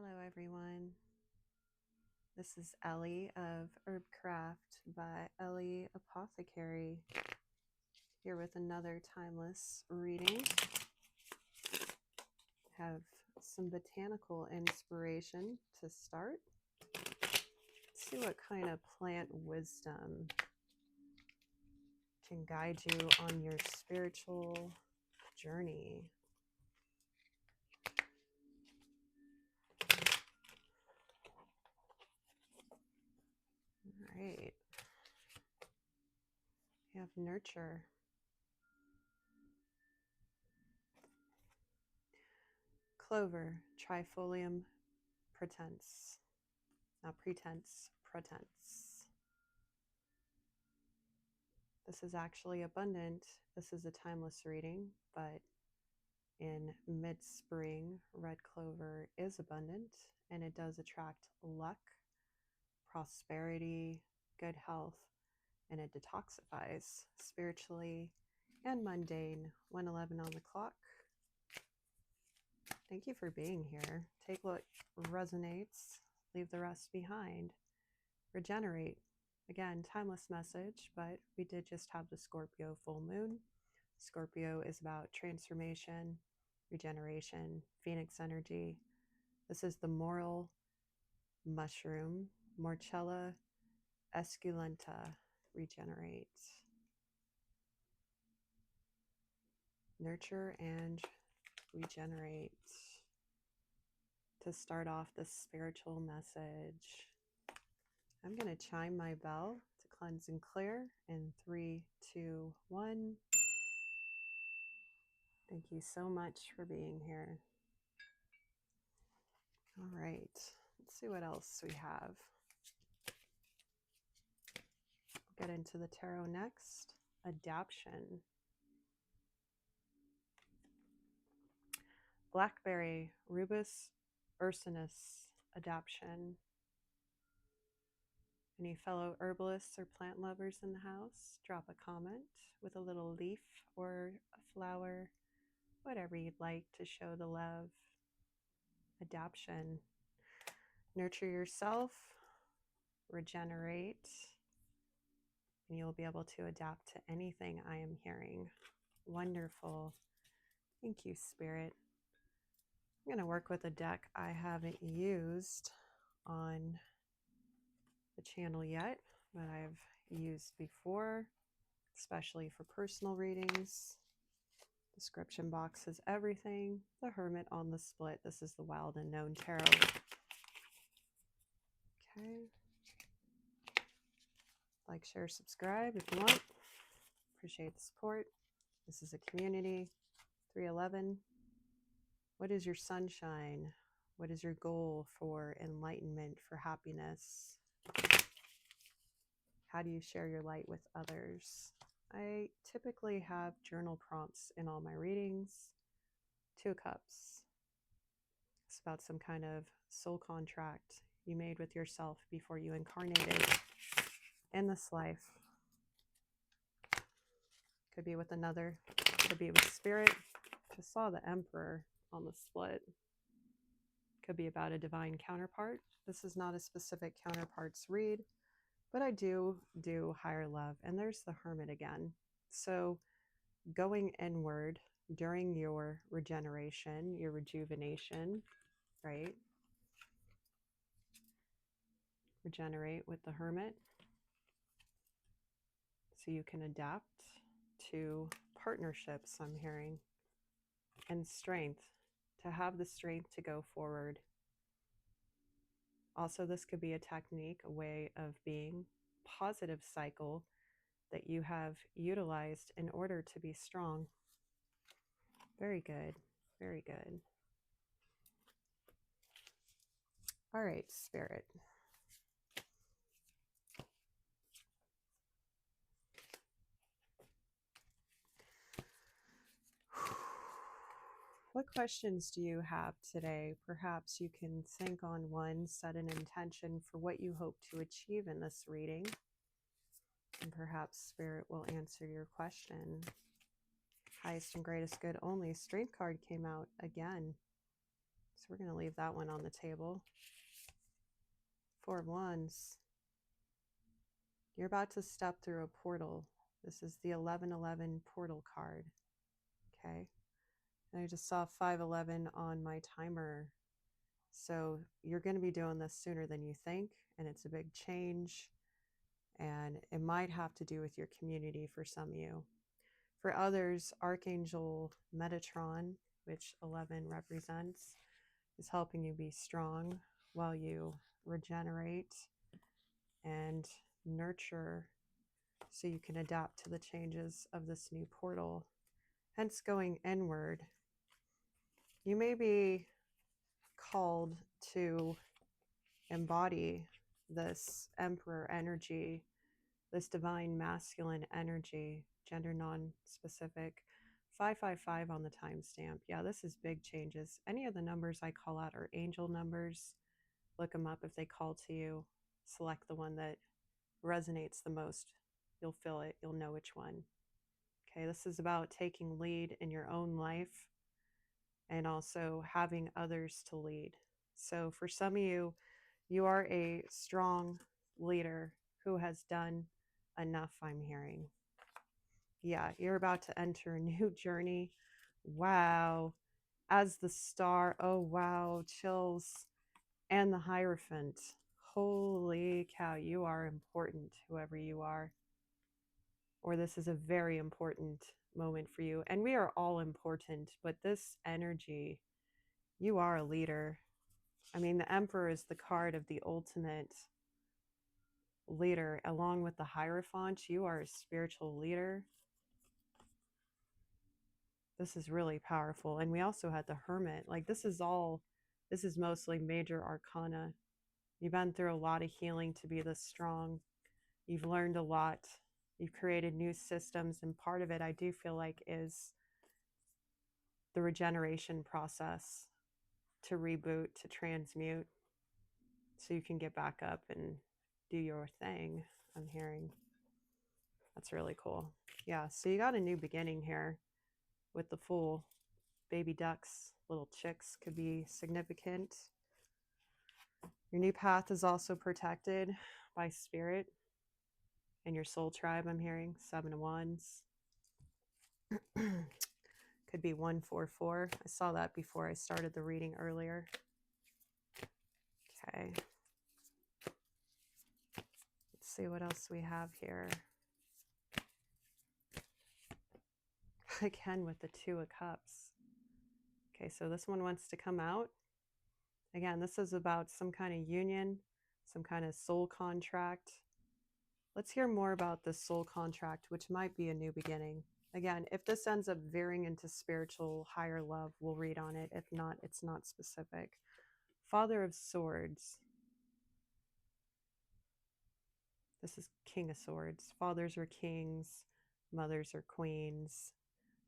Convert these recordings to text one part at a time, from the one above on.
Hello, everyone. This is Ellie of Herbcraft by Ellie Apothecary, here with another timeless reading. Have some botanical inspiration to start. Let's see what kind of plant wisdom can guide you on your spiritual journey. All right. We have nurture. Clover, trifolium pretense. Not pretense, pretense. This is actually abundant. This is a timeless reading, but in mid-spring, red clover is abundant and it does attract luck, prosperity, good health, and it detoxifies spiritually and mundane. 1:11 on the clock. Thank you for being here. Take what resonates, leave the rest behind. Regenerate. Again, timeless message, but we did just have the Scorpio full moon. Scorpio is about transformation, regeneration, phoenix energy. This is the moral mushroom, Morchella esculenta. Regenerate. Nurture and regenerate. To start off this spiritual message, I'm going to chime my bell to cleanse and clear in 3, 2, 1. Thank you so much for being here. All right, let's see what else we have. We'll get into the tarot next. Adaption. Blackberry, Rubus ursinus, adaption. Any fellow herbalists or plant lovers in the house? Drop a comment with a little leaf or a flower, whatever you'd like to show the love. Adaption. Nurture yourself, regenerate, and you'll be able to adapt to anything I am hearing. Wonderful. Thank you, Spirit. I'm going to work with a deck I haven't used on the channel yet, but I've used before, especially for personal readings. Description box is everything. The Hermit on the split. This is the Wild Unknown Tarot. Okay. Like, share, subscribe if you want. Appreciate the support. This is a community. 311. What is your sunshine? What is your goal for enlightenment, for happiness? How do you share your light with others? I typically have journal prompts in all my readings. 2 cups. It's about some kind of soul contract you made with yourself before you incarnated in this life. Could be with another, could be with spirit. Just saw the Emperor on the split. Could be about a divine counterpart. This is not a specific counterparts read, but I do higher love. And there's the Hermit again. So going inward during your regeneration, your rejuvenation, right? Regenerate with the Hermit so you can adapt to partnerships, I'm hearing, and strength, to have the strength to go forward. Also, this could be a technique, a way of being, positive cycle that you have utilized in order to be strong. Very good. Very good. All right, Spirit. What questions do you have today? Perhaps you can think on one, set an intention for what you hope to achieve in this reading, and perhaps Spirit will answer your question. Highest and greatest good only. Strength card came out again. So we're going to leave that one on the table. Four of Wands. You're about to step through a portal. This is the 1111 portal card. Okay. And I just saw 511 on my timer. So you're going to be doing this sooner than you think. And it's a big change. And it might have to do with your community for some of you. For others, Archangel Metatron, which 11 represents, is helping you be strong while you regenerate and nurture so you can adapt to the changes of this new portal. Hence going inward. You may be called to embody this emperor energy, this divine masculine energy, gender non-specific. 555 on the timestamp. Yeah, this is big changes. Any of the numbers I call out are angel numbers. Look them up if they call to you. Select the one that resonates the most. You'll feel it. You'll know which one. Okay, this is about taking lead in your own life and also having others to lead. So for some of you, you are a strong leader who has done enough, I'm hearing. Yeah, you're about to enter a new journey. Wow. As the star, oh wow, chills. And the Hierophant. Holy cow, you are important, whoever you are. Or this is a very important moment for you. And we are all important, but this energy, you are a leader. I mean, the Emperor is the card of the ultimate leader. Along with the Hierophant, you are a spiritual leader. This is really powerful. And we also had the Hermit. Like this is mostly major arcana. You've been through a lot of healing to be this strong. You've learned a lot. You've created new systems. And part of it, I do feel like, is the regeneration process to reboot, to transmute, so you can get back up and do your thing, I'm hearing. That's really cool. Yeah, so you got a new beginning here with the Fool. Baby ducks, little chicks could be significant. Your new path is also protected by spirit and your soul tribe, I'm hearing. 7 of Wands. Could be 144. I saw that before I started the reading earlier. Okay. Let's see what else we have here. Again with the 2 of Cups. Okay, so this one wants to come out. Again, this is about some kind of union, some kind of soul contract. Let's hear more about this soul contract, which might be a new beginning. Again, if this ends up veering into spiritual higher love, we'll read on it. If not, it's not specific. Father of Swords. This is King of Swords. Fathers are kings, mothers are queens,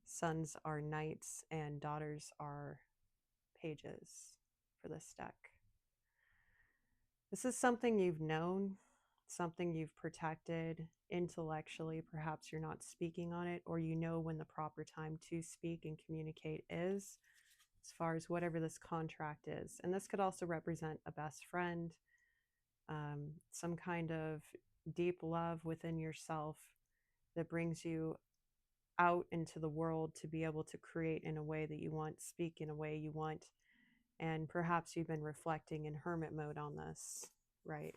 sons are knights, and daughters are pages for this deck. This is something you've known, something you've protected intellectually. Perhaps you're not speaking on it, or you know when the proper time to speak and communicate is, as far as whatever this contract is. And this could also represent a best friend, some kind of deep love within yourself that brings you out into the world to be able to create in a way that you want, speak in a way you want. And perhaps you've been reflecting in hermit mode on this, right?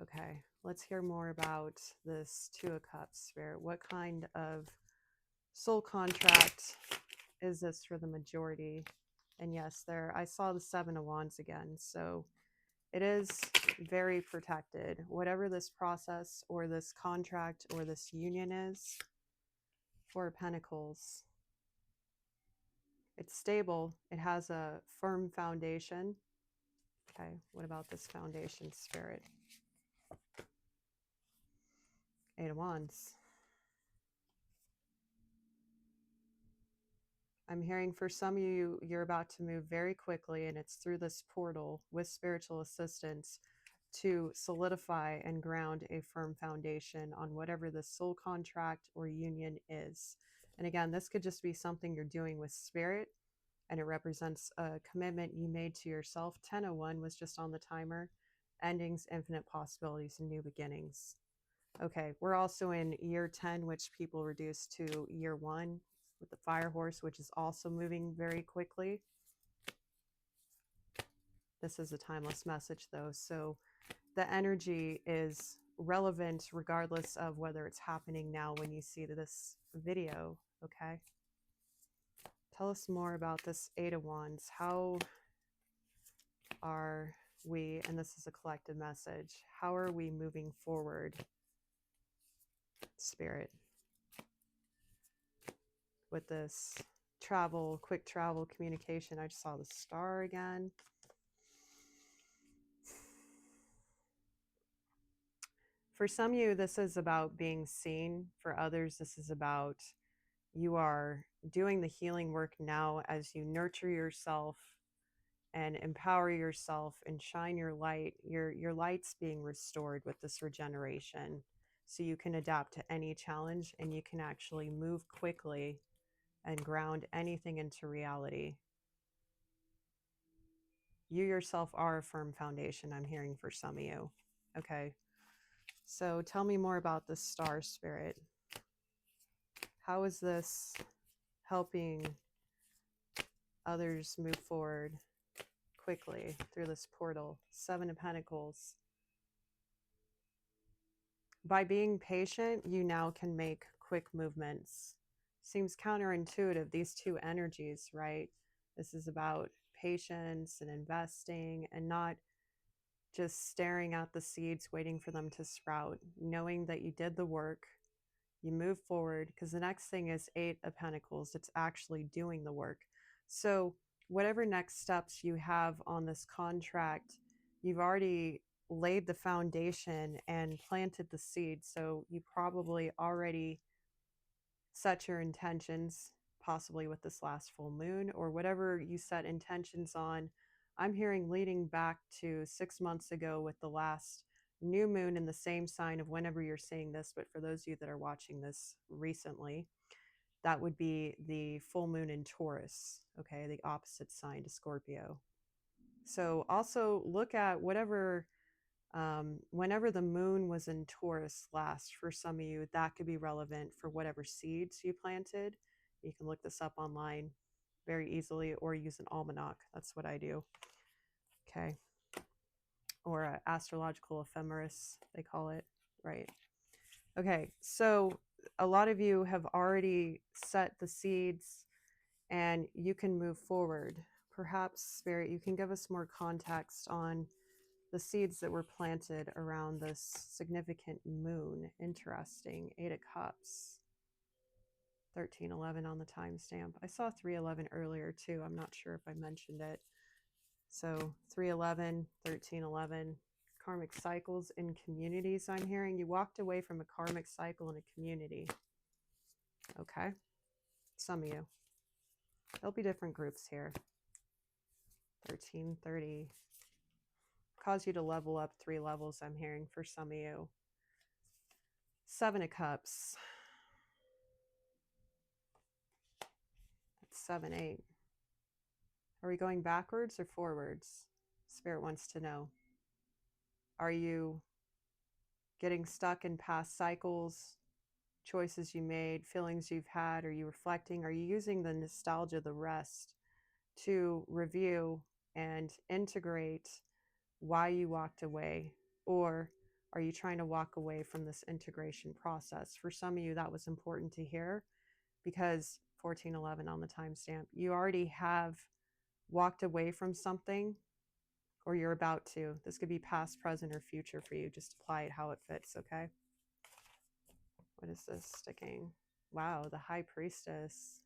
Okay, let's hear more about this 2 of Cups, Spirit. What kind of soul contract is this for the majority? And yes, I saw the 7 of Wands again. So it is very protected. Whatever this process or this contract or this union is, 4 of Pentacles. It's stable. It has a firm foundation. Okay, what about this foundation, Spirit? 8 of Wands. I'm hearing for some of you, you're about to move very quickly, and it's through this portal with spiritual assistance to solidify and ground a firm foundation on whatever the soul contract or union is. And again, this could just be something you're doing with spirit, and it represents a commitment you made to yourself. 1001 was just on the timer. Endings, infinite possibilities, and new beginnings. Okay, we're also in year 10, which people reduce to year 1 with the fire horse, which is also moving very quickly. This is a timeless message, though, so the energy is relevant regardless of whether it's happening now when you see this video, okay? Tell us more about this Eight of Wands. How are we, and this is a collective message, how are we moving forward, Spirit, with this travel, quick travel communication? I just saw the star again. For some of you, this is about being seen. For others, this is about you are doing the healing work now as you nurture yourself and empower yourself and shine your light. Your light's being restored with this regeneration, so you can adapt to any challenge and you can actually move quickly and ground anything into reality. You yourself are a firm foundation, I'm hearing, for some of you. Okay, so tell me more about the star, Spirit. How is this helping others move forward quickly through this portal? Seven of Pentacles. By being patient, you now can make quick movements. Seems counterintuitive, these two energies, right? This is about patience and investing and not just staring at the seeds waiting for them to sprout, knowing that you did the work, you move forward, because the next thing is Eight of Pentacles. It's actually doing the work. So whatever next steps you have on this contract, you've already laid the foundation and planted the seed. So you probably already set your intentions, possibly with this last full moon or whatever you set intentions on. I'm hearing leading back to 6 months ago with the last new moon in the same sign of whenever you're seeing this. But for those of you that are watching this recently, that would be the full moon in Taurus, okay, the opposite sign to Scorpio. So also look at whatever, whenever the moon was in Taurus last, for some of you, that could be relevant for whatever seeds you planted. You can look this up online very easily or use an almanac. That's what I do. Okay. Or an astrological ephemeris, they call it, right? Okay, so a lot of you have already set the seeds and you can move forward. Perhaps, Spirit, you can give us more context on the seeds that were planted around this significant moon. Interesting. Eight of Cups. 1311 on the timestamp. I saw 311 earlier too. I'm not sure if I mentioned it. So 311, 1311. Karmic cycles in communities, I'm hearing. You walked away from a karmic cycle in a community. Okay. Some of you. There'll be different groups here. 1330. Cause you to level up 3 levels, I'm hearing, for some of you. 7 of Cups. That's 7, 8. Are we going backwards or forwards? Spirit wants to know. Are you getting stuck in past cycles, choices you made, feelings you've had? Are you reflecting? Are you using the nostalgia, the rest, to review and integrate why you walked away? Or are you trying to walk away from this integration process? For some of you, that was important to hear because 1411 on the timestamp, you already have walked away from something, or you're about to. This could be past, present, or future for you. Just apply it how it fits, okay? What is this sticking? Wow, the High Priestess.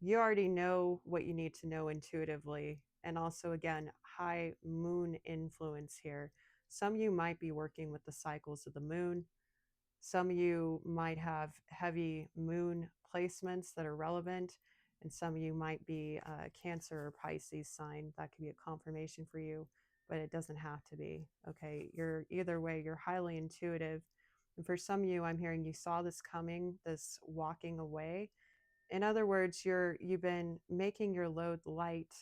You already know what you need to know intuitively. And also, again, high moon influence here. Some of you might be working with the cycles of the moon. Some of you might have heavy moon placements that are relevant. And some of you might be Cancer or Pisces sign. That could be a confirmation for you, but it doesn't have to be. Okay, you're either way, you're highly intuitive. And for some of you, I'm hearing you saw this coming, this walking away, In other words, you've been making your load light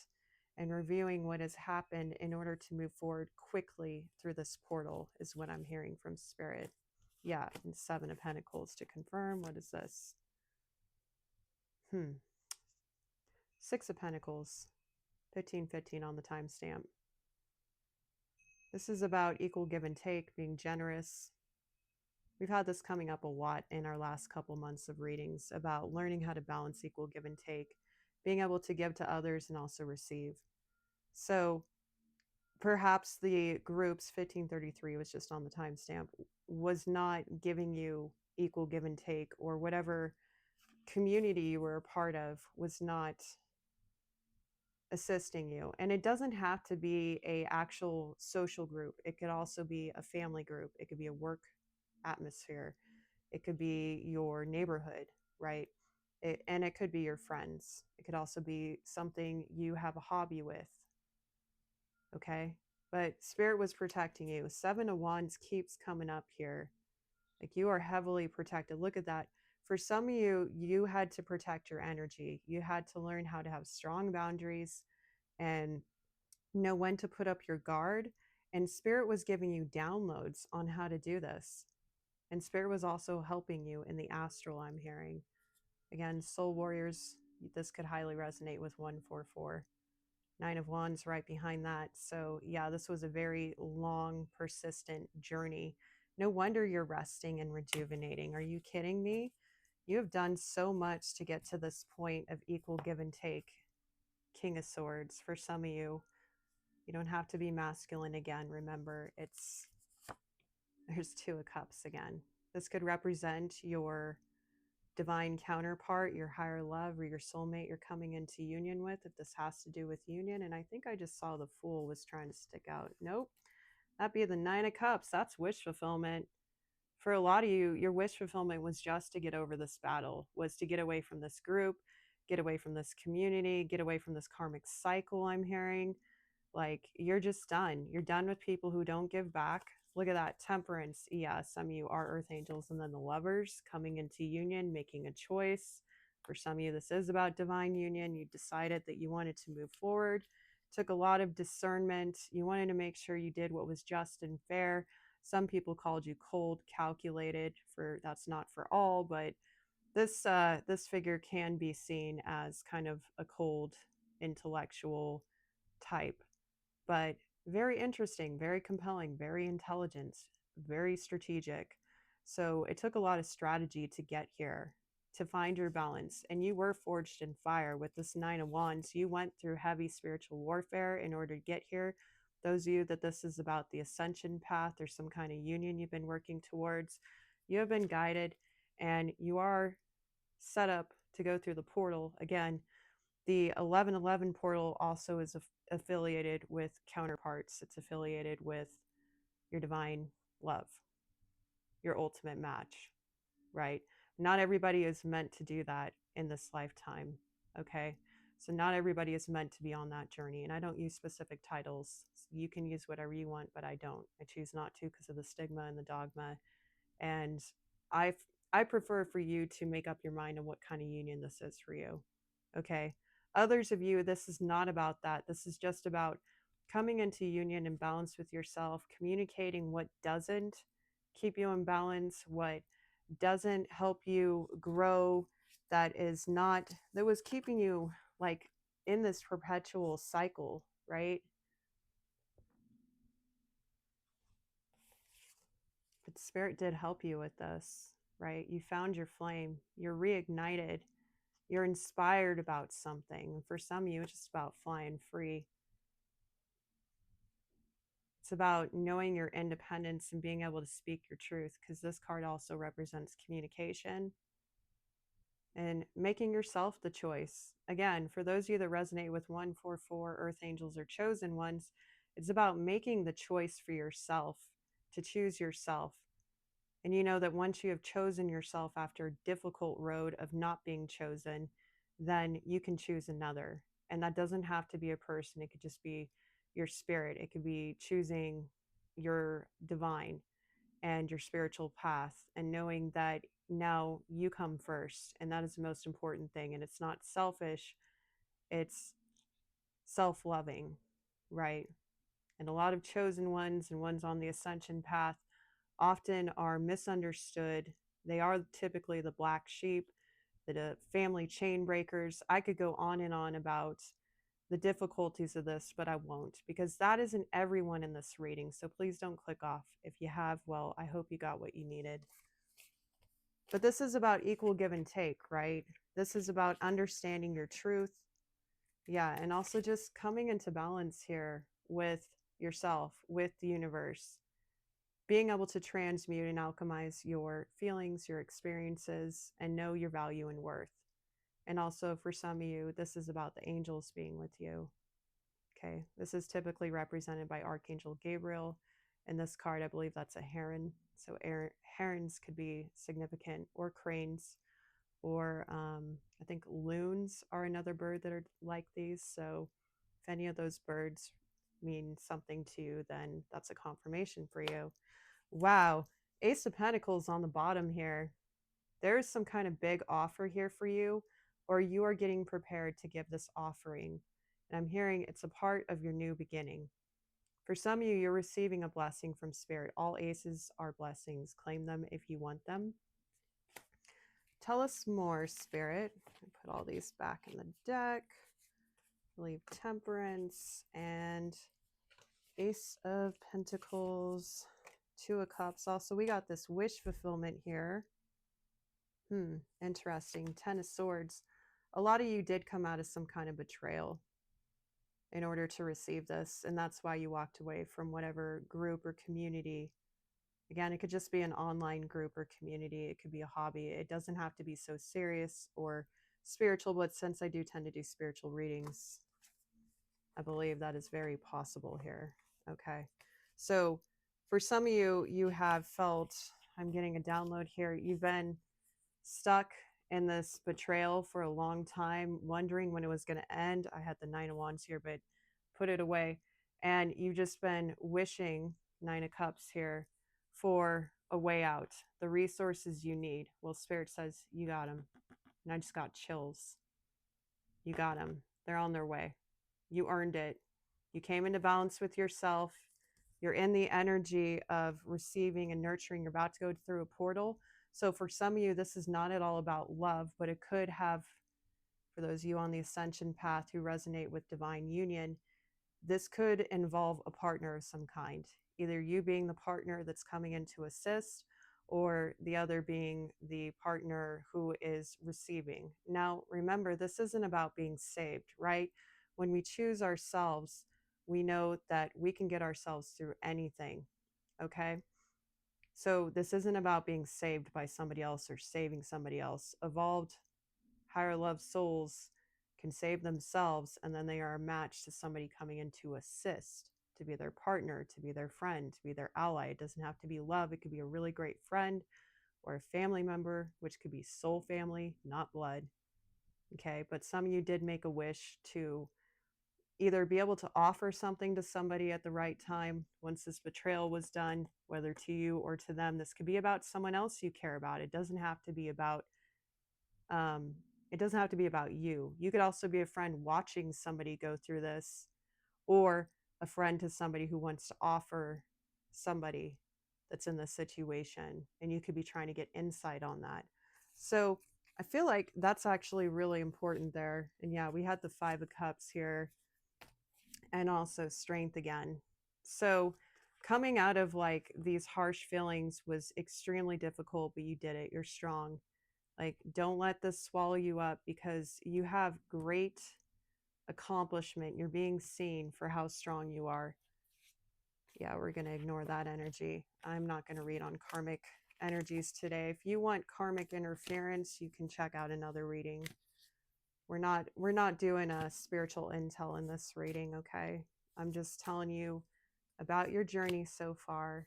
and reviewing what has happened in order to move forward quickly through this portal, is what I'm hearing from Spirit. Yeah, and Seven of Pentacles to confirm. What is this? Six of Pentacles, 1515 on the timestamp. This is about equal give and take, being generous. We've had this coming up a lot in our last couple months of readings about learning how to balance equal give and take, being able to give to others and also receive. So perhaps the groups 1533 was just on the timestamp, was not giving you equal give and take, or whatever community you were a part of was not assisting you. And it doesn't have to be a actual social group. It could also be a family group. It could be a work atmosphere. It could be your neighborhood, right? And it could be your friends. It could also be something you have a hobby with. Okay. But Spirit was protecting you. Seven of Wands keeps coming up here. Like, you are heavily protected. Look at that. For some of you, you had to protect your energy. You had to learn how to have strong boundaries and know when to put up your guard. And Spirit was giving you downloads on how to do this. And Spirit was also helping you in the astral, I'm hearing. Again, Soul Warriors, this could highly resonate with 144. Nine of Wands right behind that. So yeah, this was a very long, persistent journey. No wonder you're resting and rejuvenating. Are you kidding me? You have done so much to get to this point of equal give and take. King of Swords. For some of you, you don't have to be masculine again. Remember, there's Two of Cups again. This could represent your divine counterpart, your higher love, or your soulmate you're coming into union with, if this has to do with union. And I think I just saw the Fool was trying to stick out. Nope. That'd be the Nine of Cups. That's wish fulfillment. For a lot of you, your wish fulfillment was just to get over this battle, was to get away from this group, get away from this community, get away from this karmic cycle, I'm hearing. Like, you're just done. You're done with people who don't give back. Look at that. Temperance. Yeah, some of you are earth angels. And then the Lovers coming into union, making a choice. For some of you, this is about divine union. You decided that you wanted to move forward. Took a lot of discernment. You wanted to make sure you did what was just and fair. Some people called you cold, calculated. For that's not for all, but this figure can be seen as kind of a cold, intellectual type, but very interesting, very compelling, very intelligent, very strategic. So it took a lot of strategy to get here, to find your balance. And you were forged in fire with this Nine of Wands. You went through heavy spiritual warfare in order to get here. Those of you that this is about the ascension path or some kind of union you've been working towards, you have been guided and you are set up to go through the portal again. The 1111 portal also is affiliated with counterparts. It's affiliated with your divine love, your ultimate match, right? Not everybody is meant to do that in this lifetime, okay? So not everybody is meant to be on that journey. And I don't use specific titles. You can use whatever you want, but I don't. I choose not to because of the stigma and the dogma. And I I prefer for you to make up your mind on what kind of union this is for you. Okay. Others of you, this is not about that. This is just about coming into union and balance with yourself, communicating what doesn't keep you in balance, what doesn't help you grow, that was keeping you like in this perpetual cycle, right? But Spirit did help you with this, right? You found your flame, you're reignited, you're inspired about something. For some of you, it's just about flying free. It's about knowing your independence and being able to speak your truth, because this card also represents communication and making yourself the choice. Again, for those of you that resonate with 144, Earth Angels, or Chosen Ones, it's about making the choice for yourself, to choose yourself. And you know that once you have chosen yourself after a difficult road of not being chosen, then you can choose another. And that doesn't have to be a person. It could just be your spirit. It could be choosing your divine and your spiritual path, and knowing that now you come first. And that is the most important thing. And it's not selfish, it's self-loving, right? And a lot of chosen ones and ones on the ascension path often are misunderstood. They are typically the black sheep, the family chain breakers. I could go on and on about the difficulties of this, but I won't, because that isn't everyone in this reading. So please don't click off. If you have, well, I hope you got what you needed. But this is about equal give and take, right? This is about understanding your truth. Yeah, and also just coming into balance here with yourself, with the universe, being able to transmute and alchemize your feelings, your experiences, and know your value and worth. And also for some of you, this is about the angels being with you. Okay, this is typically represented by Archangel Gabriel. In this card, I believe that's a heron. So herons could be significant, or cranes, or I think loons are another bird that are like these. So if any of those birds mean something to you, then that's a confirmation for you. Wow, Ace of Pentacles on the bottom here. There's some kind of big offer here for you, or you are getting prepared to give this offering. And I'm hearing it's a part of your new beginning. For some of you, you're receiving a blessing from Spirit. All aces are blessings. Claim them if you want them. Tell us more, Spirit. Put all these back in the deck. Leave Temperance and Ace of Pentacles, Two of Cups. Also, we got this wish fulfillment here. Interesting. Ten of Swords. A lot of you did come out of some kind of betrayal in order to receive this, and that's why you walked away from whatever group or community. Again, it could just be an online group or community. It could be a hobby. It doesn't have to be so serious or spiritual, but since I do tend to do spiritual readings, I believe that is very possible here. Okay. So for some of you, you have felt, I'm getting a download here, you've been stuck in this betrayal for a long time, wondering when it was going to end. I had the Nine of Wands here, but put it away. And you've just been wishing, Nine of Cups here, for a way out, the resources you need. Well, Spirit says you got them. And I just got chills. You got them. They're on their way. You earned it. You came into balance with yourself. You're in the energy of receiving and nurturing. You're about to go through a portal. So for some of you, this is not at all about love, but it could have, for those of you on the ascension path who resonate with divine union, this could involve a partner of some kind. Either you being the partner that's coming in to assist, or the other being the partner who is receiving. Now, remember, this isn't about being saved, right? When we choose ourselves, we know that we can get ourselves through anything, okay? So this isn't about being saved by somebody else or saving somebody else. Evolved, higher love souls can save themselves, and then they are a match to somebody coming in to assist, to be their partner, to be their friend, to be their ally. It doesn't have to be love. It could be a really great friend or a family member, which could be soul family, not blood. Okay, but some of you did make a wish to either be able to offer something to somebody at the right time once this betrayal was done, whether to you or to them. This could be about someone else you care about. It doesn't have to be about you. You could also be a friend watching somebody go through this, or a friend to somebody who wants to offer somebody that's in this situation, and you could be trying to get insight on that. So I feel like that's actually really important there. And yeah, we had the Five of Cups here, and also strength again. So coming out of like these harsh feelings was extremely difficult, but you did it. You're strong. Like, don't let this swallow you up, because you have great accomplishment. You're being seen for how strong you are. Yeah, we're going to ignore that energy. I'm not going to read on karmic energies today. If you want karmic interference, you can check out another reading. We're not doing a spiritual intel in this reading, okay? I'm just telling you about your journey so far,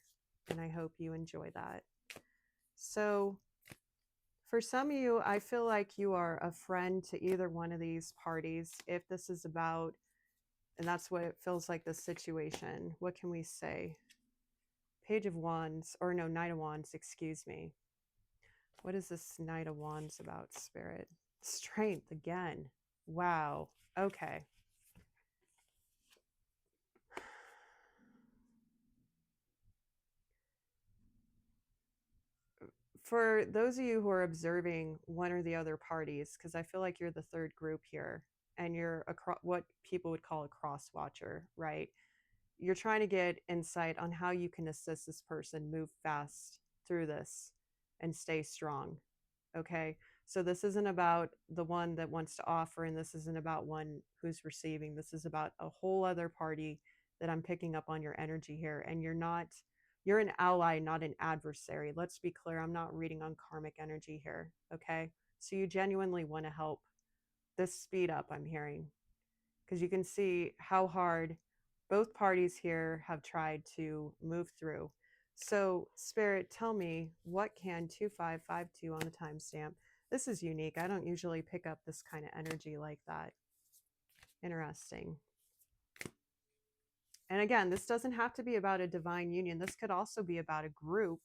and I hope you enjoy that. So for some of you, I feel like you are a friend to either one of these parties. If this is about, and that's what it feels like, the situation. What can we say? Page of Wands, or no, Knight of Wands, excuse me. What is this Knight of Wands about, Spirit? Strength again. Wow. Okay. For those of you who are observing one or the other parties, because I feel like you're the third group here, and you're what people would call a cross watcher, right? You're trying to get insight on how you can assist this person move fast through this and stay strong. Okay. So this isn't about the one that wants to offer, and this isn't about one who's receiving. This is about a whole other party that I'm picking up on your energy here. And you're an ally, not an adversary. Let's be clear. I'm not reading on karmic energy here. Okay. So you genuinely want to help this speed up, I'm hearing, because you can see how hard both parties here have tried to move through. So, Spirit, tell me, what can 2552 on the timestamp? This is unique. I don't usually pick up this kind of energy like that. Interesting. And again, this doesn't have to be about a divine union. This could also be about a group,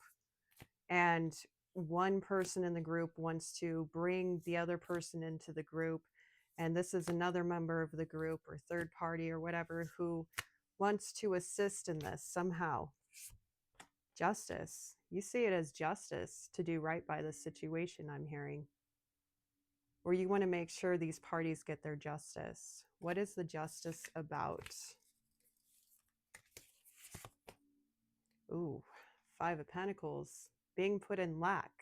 and one person in the group wants to bring the other person into the group. And this is another member of the group or third party or whatever who wants to assist in this somehow. Justice. You see it as justice to do right by the situation, I'm hearing. Or you want to make sure these parties get their justice. What is the justice about? Ooh, Five of Pentacles. Being put in lack.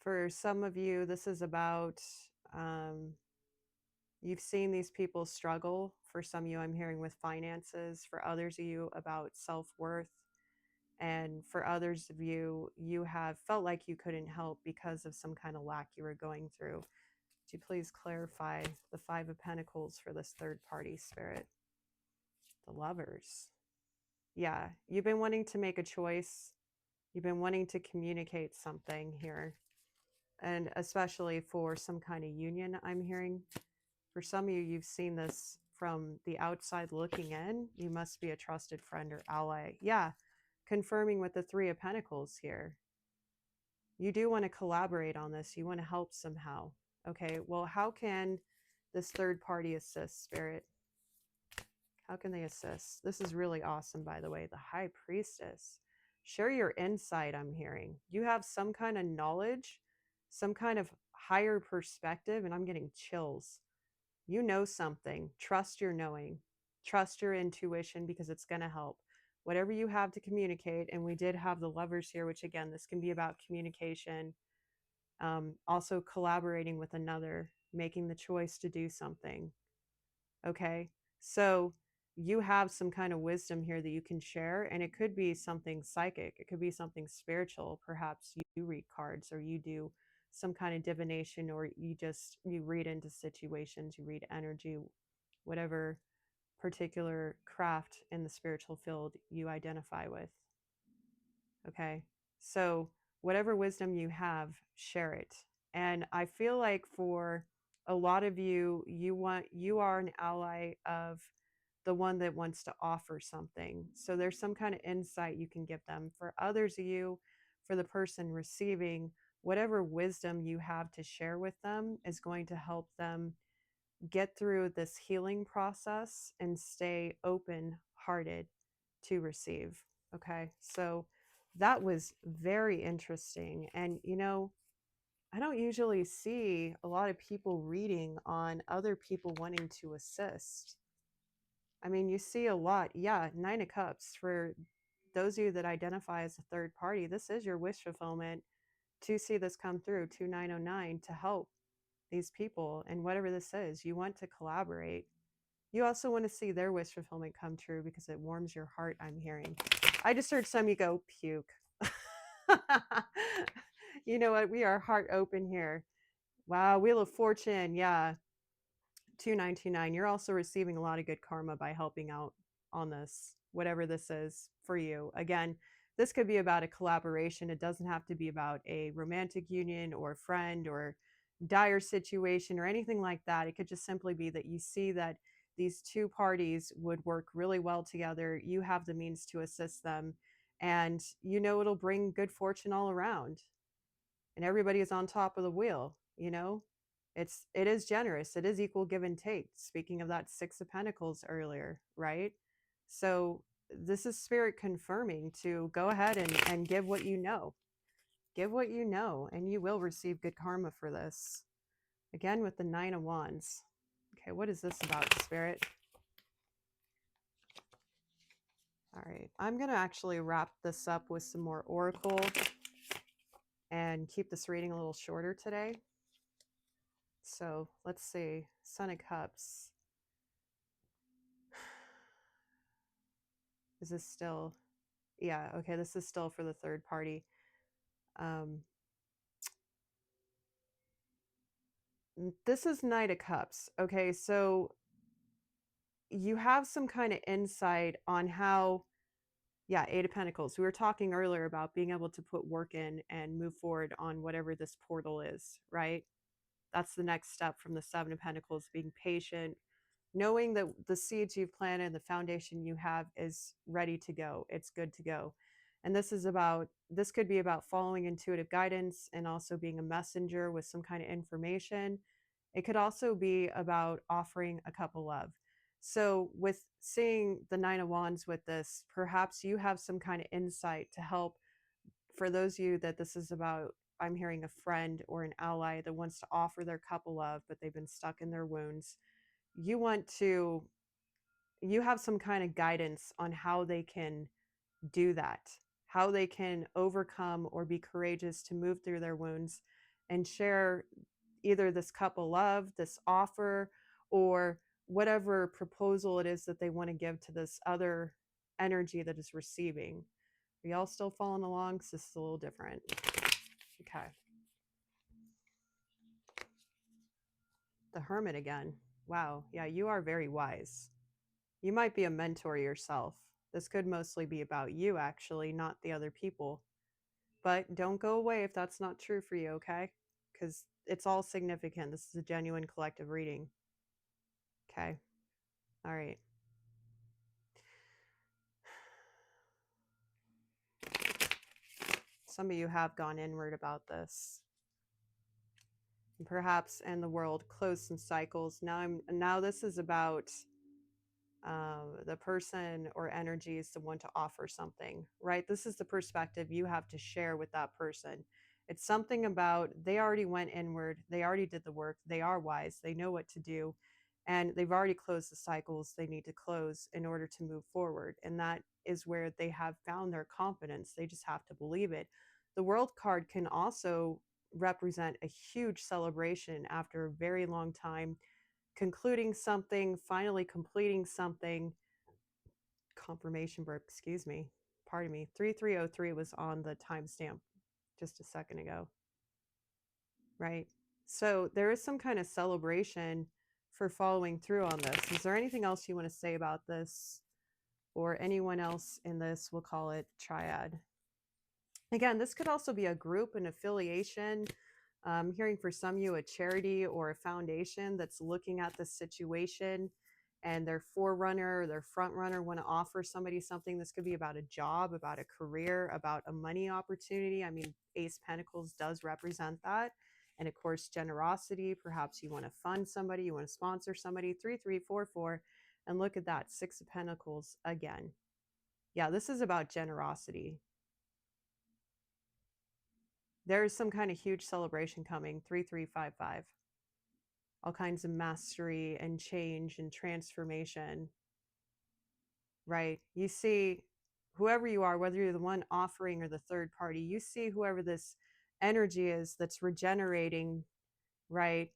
For some of you, this is about, you've seen these people struggle. For some of you, I'm hearing with finances. For others of you, about self-worth. And for others of you, you have felt like you couldn't help because of some kind of lack you were going through. Would you please clarify the Five of Pentacles for this third party, Spirit? The Lovers. Yeah, you've been wanting to make a choice. You've been wanting to communicate something here. And especially for some kind of union, I'm hearing. For some of you, you've seen this from the outside looking in. You must be a trusted friend or ally. Yeah, confirming with the Three of Pentacles here. You do want to collaborate on this. You want to help somehow. Okay, well, how can this third party assist, Spirit? How can they assist? This is really awesome, by the way. The High Priestess. Share your insight, I'm hearing. You have some kind of knowledge, some kind of higher perspective, and I'm getting chills. You know something. Trust your knowing. Trust your intuition, because it's going to help. Whatever you have to communicate, and we did have the Lovers here, which again, this can be about communication, also collaborating with another, making the choice to do something. Okay, so you have some kind of wisdom here that you can share, and it could be something psychic, it could be something spiritual. Perhaps you read cards, or you do some kind of divination, or you read into situations, you read energy, whatever particular craft in the spiritual field you identify with. Okay, so whatever wisdom you have, share it. And I feel like for a lot of you, you are an ally of the one that wants to offer something. So there's some kind of insight you can give them. For others of you, for the person receiving, whatever wisdom you have to share with them is going to help them get through this healing process and stay open hearted to receive. Okay, so that was very interesting. And I don't usually see a lot of people reading on other people wanting to assist. I mean, you see a lot. Yeah, Nine of Cups. For those of you that identify as a third party, this is your wish fulfillment to see this come through. 2909, to help these people. And whatever this is, you want to collaborate. You also want to see their wish fulfillment come true, because it warms your heart, I'm hearing. I just heard some of you go, puke. You know what? We are heart open here. Wow, Wheel of Fortune. Yeah. 2929. You're also receiving a lot of good karma by helping out on this, whatever this is for you. Again, this could be about a collaboration. It doesn't have to be about a romantic union or friend or dire situation or anything like that. It could just simply be that you see that these two parties would work really well together. You have the means to assist them, and you know it'll bring good fortune all around, and everybody is on top of the wheel, you know. It is generous, it is equal give and take, speaking of that Six of Pentacles earlier, right? So this is spirit confirming to go ahead and give what you know. Give what you know, and you will receive good karma for this. Again, with the Nine of Wands. Okay, what is this about, Spirit? All right, I'm going to actually wrap this up with some more Oracle and keep this reading a little shorter today. So let's see. Son of Cups. Is this still? Yeah, okay, this is still for the third party. This is Knight of Cups. Okay, so you have some kind of insight on how, yeah, Eight of Pentacles. We were talking earlier about being able to put work in and move forward on whatever this portal is, right? That's the next step from the Seven of Pentacles, being patient, knowing that the seeds you've planted, the foundation you have is ready to go. It's good to go. And this could be about following intuitive guidance and also being a messenger with some kind of information. It could also be about offering a cup of love. So with seeing the Nine of Wands with this, perhaps you have some kind of insight to help. For those of you that this is about, I'm hearing a friend or an ally that wants to offer their cup of love, but they've been stuck in their wounds. You have some kind of guidance on how they can do that, how they can overcome or be courageous to move through their wounds and share either this cup of love, this offer, or whatever proposal it is that they want to give to this other energy that is receiving. Are y'all still following along? Because this is a little different. Okay. The Hermit again. Wow. Yeah, you are very wise. You might be a mentor yourself. This could mostly be about you, actually, not the other people. But don't go away if that's not true for you, okay? Because it's all significant. This is a genuine collective reading. Okay. All right. Some of you have gone inward about this. And perhaps in the world closed some cycles. Now this is about the person or energy is the one to offer something, right? This is the perspective you have to share with that person. It's something about they already went inward, they already did the work, they are wise, they know what to do, and they've already closed the cycles they need to close in order to move forward. And that is where they have found their confidence. They just have to believe it. The World card can also represent a huge celebration after a very long time, concluding something, finally completing something. Confirmation burp, excuse me. Pardon me. 3303 was on the timestamp just a second ago. Right? So there is some kind of celebration for following through on this. Is there anything else you want to say about this? Or anyone else in this, we'll call it triad. Again, this could also be a group, an affiliation. I'm hearing for some of you a charity or a foundation that's looking at this situation and their forerunner or their front runner want to offer somebody something. This could be about a job, about a career, about a money opportunity. I mean, Ace Pentacles does represent that. And of course, generosity. Perhaps you want to fund somebody, you want to sponsor somebody. 3344. And look at that, Six of Pentacles again. Yeah, this is about generosity. There is some kind of huge celebration coming. 3355. All kinds of mastery and change and transformation, right? You see whoever you are, whether you're the one offering or the third party, you see whoever this energy is that's regenerating, right?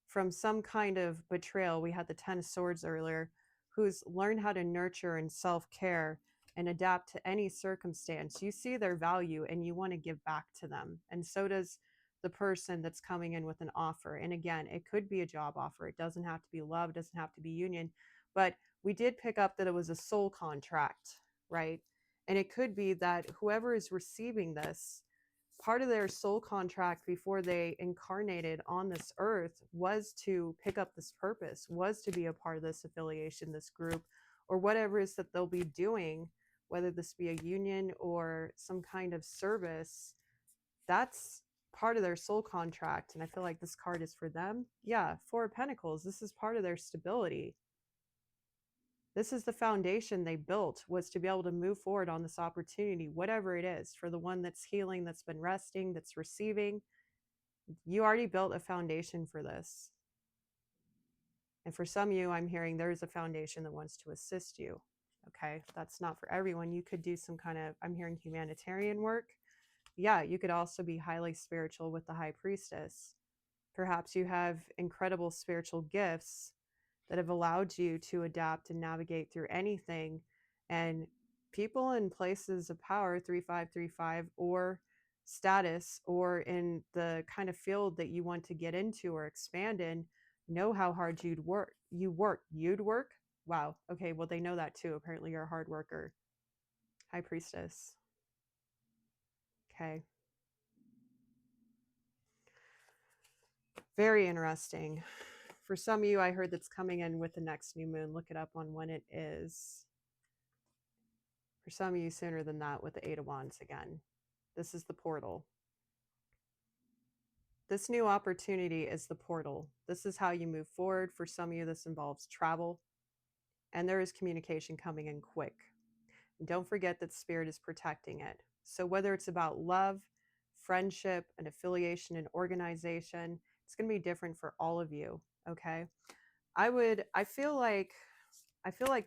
From some kind of betrayal. We had the Ten of Swords earlier, who's learned how to nurture and self-care and adapt to any circumstance. You see their value and you want to give back to them. And so does the person that's coming in with an offer. And again, it could be a job offer. It doesn't have to be love, it doesn't have to be union. But we did pick up that it was a soul contract, right? And it could be that whoever is receiving this, part of their soul contract before they incarnated on this earth was to pick up this purpose, was to be a part of this affiliation, this group, or whatever it is that they'll be doing whether this be a union or some kind of service, that's part of their soul contract. And I feel like this card is for them. Yeah, Four of Pentacles, this is part of their stability. This is the foundation they built, was to be able to move forward on this opportunity, whatever it is. For the one that's healing, that's been resting, that's receiving, you already built a foundation for this. And for some of you, I'm hearing there's a foundation that wants to assist you. Okay, that's not for everyone. You could do some kind of, I'm hearing humanitarian work. Yeah, you could also be highly spiritual with the High Priestess. Perhaps you have incredible spiritual gifts that have allowed you to adapt and navigate through anything. And people in places of power, 3535, or status, or in the kind of field that you want to get into or expand in, know how hard you'd work. You'd work. Wow. Okay. Well, they know that too. Apparently, you're a hard worker. High Priestess. Okay. Very interesting. For some of you, I heard that's coming in with the next new moon. Look it up on when it is. For some of you, sooner than that with the Eight of Wands again. This is the portal. This new opportunity is the portal. This is how you move forward. For some of you, this involves travel. And there is communication coming in quick. And don't forget that Spirit is protecting it. So whether it's about love, friendship, an affiliation, an organization, it's going to be different for all of you. Okay. I feel like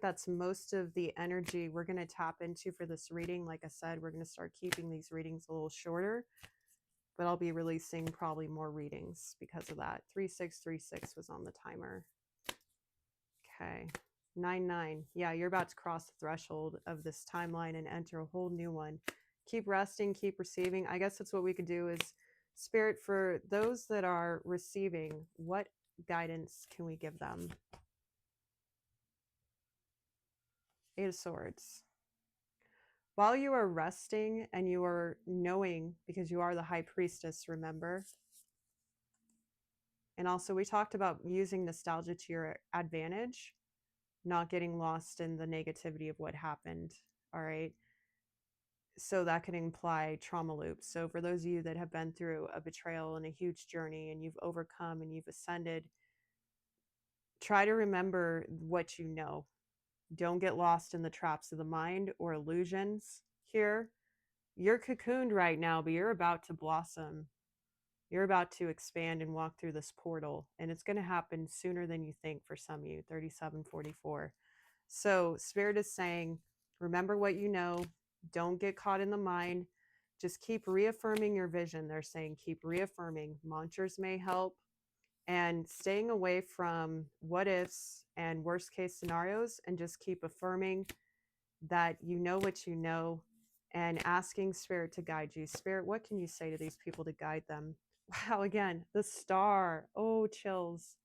that's most of the energy we're going to tap into for this reading. Like I said, we're going to start keeping these readings a little shorter, but I'll be releasing probably more readings because of that. 3636 was on the timer. Okay. 99. Yeah, you're about to cross the threshold of this timeline and enter a whole new one. Keep resting, keep receiving. I guess that's what we could do is Spirit, for those that are receiving, what guidance can we give them? Eight of Swords. While you are resting and you are knowing, because you are the High Priestess, remember? And also we talked about using nostalgia to your advantage, not getting lost in the negativity of what happened. All right. So that could imply trauma loops. So for those of you that have been through a betrayal and a huge journey and you've overcome and you've ascended, try to remember what you know. Don't get lost in the traps of the mind or illusions here. You're cocooned right now, but you're about to blossom. You're about to expand and walk through this portal, and it's going to happen sooner than you think for some of you. 3744. So Spirit is saying, remember what you know. Don't get caught in the mind. Just keep reaffirming your vision. They're saying keep reaffirming. Mantras may help, and staying away from what ifs and worst case scenarios, and just keep affirming that you know what you know, and asking Spirit to guide you. Spirit, what can you say to these people to guide them? Wow, again, the star. Oh, chills.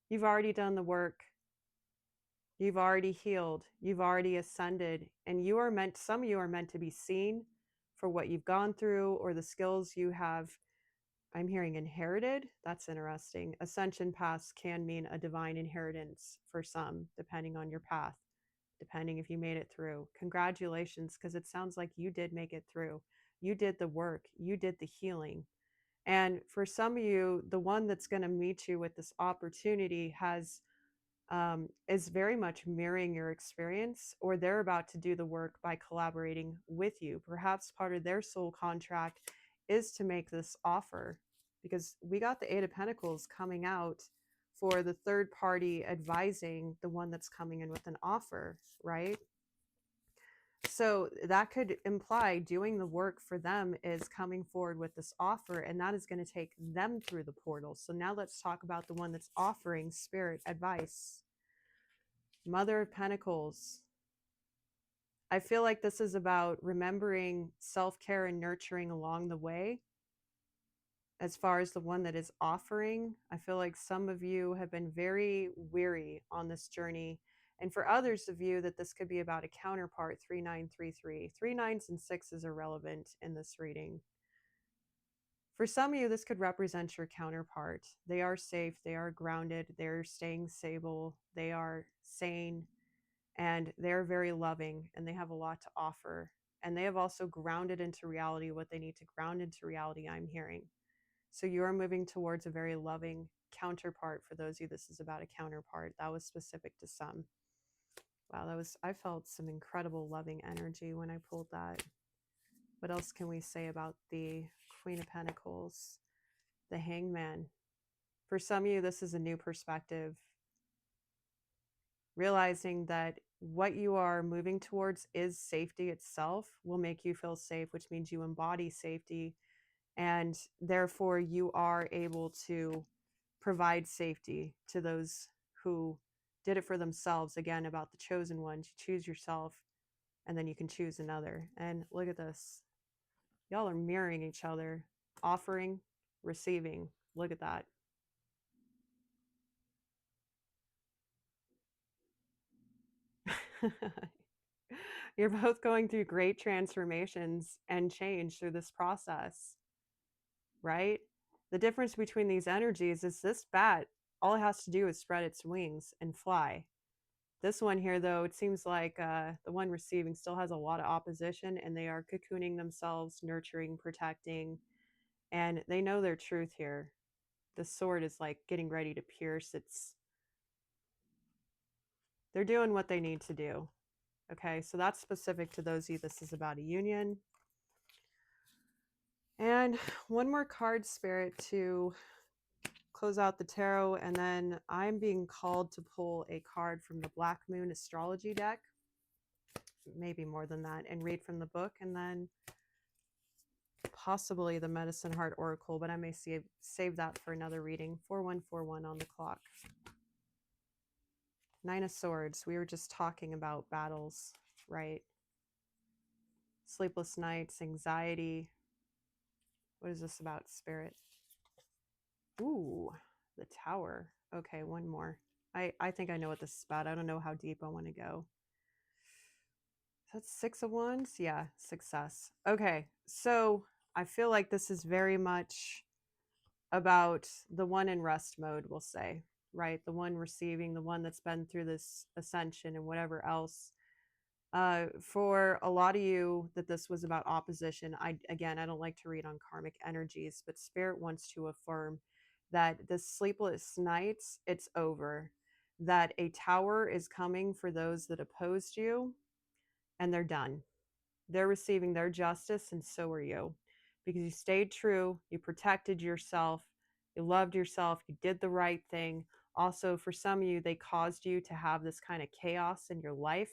You've already done the work. You've already healed. You've already ascended. And you are meant, some of you are meant to be seen for what you've gone through or the skills you have. I'm hearing inherited. That's interesting. Ascension paths can mean a divine inheritance for some, depending on your path, depending if you made it through. Congratulations, because it sounds like you did make it through. You did the work. You did the healing. And for some of you, the one that's going to meet you with this opportunity is very much mirroring your experience, or they're about to do the work by collaborating with you. Perhaps part of their soul contract is to make this offer, because we got the Eight of Pentacles coming out for the third party advising the one that's coming in with an offer, right? So that could imply doing the work for them is coming forward with this offer, and that is going to take them through the portal. So now let's talk about the one that's offering Spirit advice. Mother of Pentacles. I feel like this is about remembering self-care and nurturing along the way. As far as the one that is offering, I feel like some of you have been very weary on this journey. And for others of you, that this could be about a counterpart. 3933. 3 9s and 6s are relevant in this reading. For some of you, this could represent your counterpart. They are safe. They are grounded. They're staying stable. They are sane. and they're very loving, and they have a lot to offer, and they have also grounded into reality what they need to ground into reality, I'm hearing. So you are moving towards a very loving counterpart. For those of you, this is about a counterpart. That was specific to some. Wow, I felt some incredible loving energy when I pulled that. What else can we say about the Queen of Pentacles? The Hangman. For some of you, this is a new perspective. Realizing that what you are moving towards is safety itself will make you feel safe, which means you embody safety. And therefore, you are able to provide safety to those who did it for themselves. Again, about the chosen ones, you choose yourself, and then you can choose another. And look at this. Y'all are mirroring each other, offering, receiving. Look at that. You're both going through great transformations and change through this process, right? The difference between these energies is this bat, all it has to do is spread its wings and fly. This one here, though, it seems like the one receiving still has a lot of opposition, and they are cocooning themselves, nurturing, protecting, and they know their truth here. The sword is like getting ready to pierce. They're doing what they need to do. Okay, so that's specific to those of you. This is about a union. And one more card, Spirit, to close out the tarot, and then I'm being called to pull a card from the Black Moon astrology deck, maybe more than that, and read from the book, and then possibly the Medicine Heart Oracle, but I may save that for another reading. 4141 on the clock. Nine of Swords. We were just talking about battles, right? Sleepless nights, anxiety. What is this about, Spirit? Ooh, the Tower. Okay, one more. I think I know what this is about. I don't know how deep I want to go. That's Six of Wands. Yeah, success. Okay, so I feel like this is very much about the one in rest mode, we'll say, right? The one receiving, the one that's been through this ascension and whatever else. For a lot of you that this was about opposition, I don't like to read on karmic energies, but Spirit wants to affirm that the sleepless nights, it's over. That a tower is coming for those that opposed you, and they're done. They're receiving their justice, and so are you. Because you stayed true, you protected yourself, you loved yourself, you did the right thing. Also, for some of you, they caused you to have this kind of chaos in your life.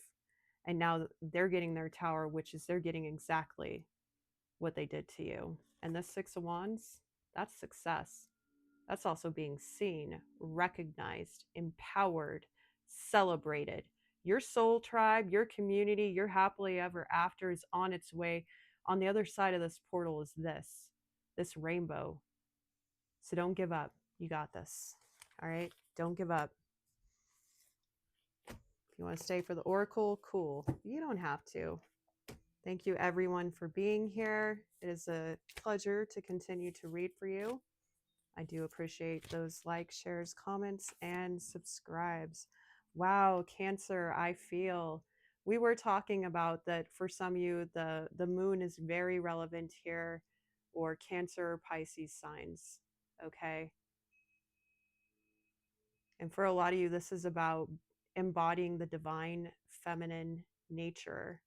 And now they're getting their tower, which is they're getting exactly what they did to you. And this Six of Wands, that's success. That's also being seen, recognized, empowered, celebrated. Your soul tribe, your community, your happily ever after is on its way. On the other side of this portal is this rainbow. So don't give up. You got this. All right? Don't give up. If you want to stay for the oracle, cool. You don't have to. Thank you, everyone, for being here. It is a pleasure to continue to read for you. I do appreciate those likes, shares, comments, and subscribes. Wow, Cancer, I feel. We were talking about that for some of you, the moon is very relevant here, or Cancer or Pisces signs, okay? And for a lot of you, this is about embodying the divine feminine nature,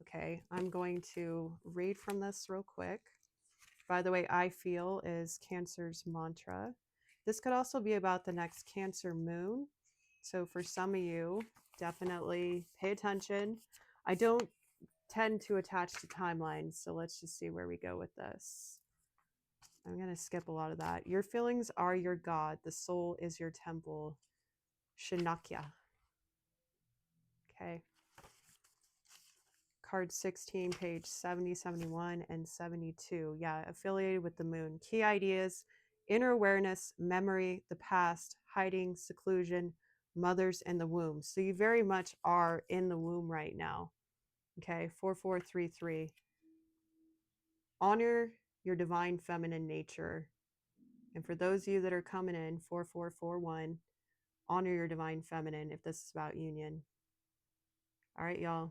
okay? I'm going to read from this real quick. By the way, I feel is Cancer's mantra. This could also be about the next Cancer moon. So for some of you, definitely pay attention. I don't tend to attach to timelines, so let's just see where we go with this. I'm going to skip a lot of that. Your feelings are your God. The soul is your temple. Shanakya. Okay. Card 16, page 70, 71, and 72. Yeah, affiliated with the moon. Key ideas: inner awareness, memory, the past, hiding, seclusion, mothers, and the womb. So you very much are in the womb right now. Okay, 4433. Honor your divine feminine nature. And for those of you that are coming in, 4441, honor your divine feminine if this is about union. All right, y'all.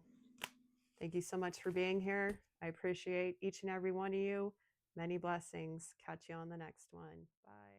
Thank you so much for being here. I appreciate each and every one of you. Many blessings. Catch you on the next one. Bye.